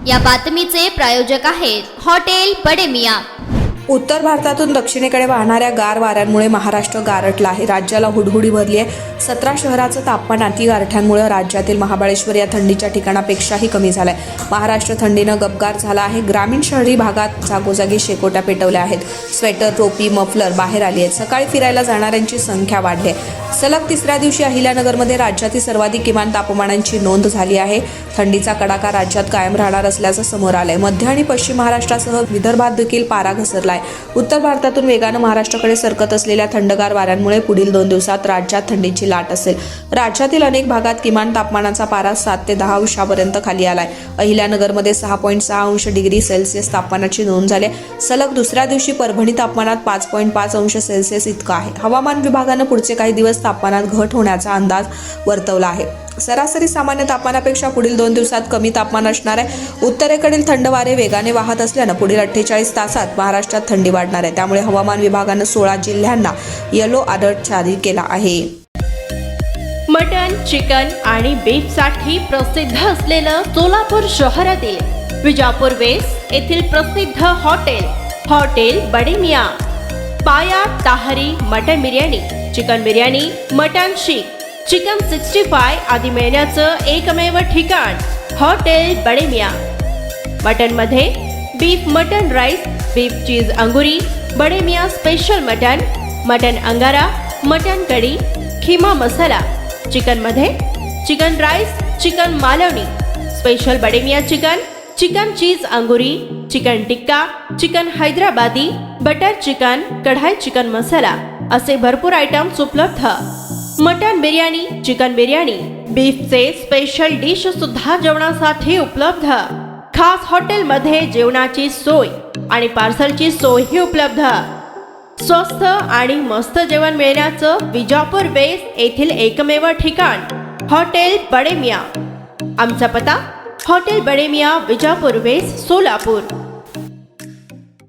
या बातमीचे प्रायोजक आहेत हॉटेल बडे मियां। उत्तर भारतातून दक्षिणेकडे वाहणाऱ्या गार वाऱ्यांमुळे महाराष्ट्र गारठला आहे। राज्याला हुडहुडी भरली आहे। 17 शहराचं तापमान अति गारठ्यांमुळे राज्यातील महाबळेश्वर या थंडीच्या ठिकाणापेक्षाही कमी झालंय। महाराष्ट्र थंडीनं गपगार झाला आहे। ग्रामीण शहरी भागात जागोजागी शेकोट्या पेटवल्या आहेत। स्वेटर, टोपी, मफलर बाहेर आली आहेत। सकाळी फिरायला जाणाऱ्यांची संख्या वाढली आहे। सलग तिसऱ्या दिवशी अहिल्यानगरमध्ये राज्यातील सर्वाधिक किमान तापमानांची नोंद झाली आहे। थंडीचा कडाका राज्यात कायम राहणार असल्याचं समोर आलंय। मध्य आणि पश्चिम महाराष्ट्रासह विदर्भात देखील पारा घसरलाय। उत्तर भारतातून वेगानं महाराष्ट्राकडे सरकत असलेल्या थंडगार वाऱ्यांमुळे पुढील 2 दिवसात राज्यात थंडीची लाट असेल। राज्यातील अनेक भागात किमान तापमानाचा पारा 7 ते 10 अंशापर्यंत खाली आलाय। अहिल्यानगरमध्ये 6.6 अंश डिग्री सेल्सिअस तापमानाची नोंद झाली। सलग दुसऱ्या दिवशी परभणी तापमानात 5.5 अंश सेल्सिअस इतका आहे। हवामान विभागानं पुढचे काही दिवस तापमानात घट होण्याचा अंदाज वर्तवला आहे। सरासरी सामान्य तापमानापेक्षा पुढील 2 दिवसात कमी तापमान असणार आहे। उत्तरेकडील थंड वारे वेगाने वाहत असल्यानं पुढील 48 तासात महाराष्ट्रात थंडी वाढणार आहे। त्यामुळे हवामान विभागानं 16 जिल्ह्यांना येलो अलर्ट जारी केला आहे। मटन, चिकन आणि बीफसाठी प्रसिद्ध असलेलं सोलापूर शहरातील विजापूर वेस्ट येथील प्रसिद्ध hotel Bade Miyan. Paya tahri mutton biryani, chicken biryani, mutton seekh, chicken 65 आदी मिळण्याचं एकमेव ठिकाण हॉटेल बडे मियां। मटनमध्ये beef mutton rice, beef cheese angoori, Bade Miyan special mutton, mutton angara, mutton kadhi, keema masala. चिकनमध्ये chicken rice, chicken Malvani, special Bade Miyan chicken, chicken cheese angoori, chicken tikka, chicken Hyderabadi, butter chicken, kadhai chicken masala असे भरपूर आयटम्स उपलब्ध। मटन बिर्याणी, चिकन बिर्याणी, बीफचे स्पेशल डिश सुद्धा जेवणासाठी उपलब्ध। खास हॉटेलमध्ये जेवणाची सोय आणि पार्सलची सोयही उपलब्ध। स्वस्त आणि मस्त जेवण मिळण्याचं विजापूर वेस्ट येथील एकमेव ठिकाण हॉटेल बडे मियां। आमचा पत्ता हॉटेल बडे मियां, विजापूर वेस्ट, सोलापूर।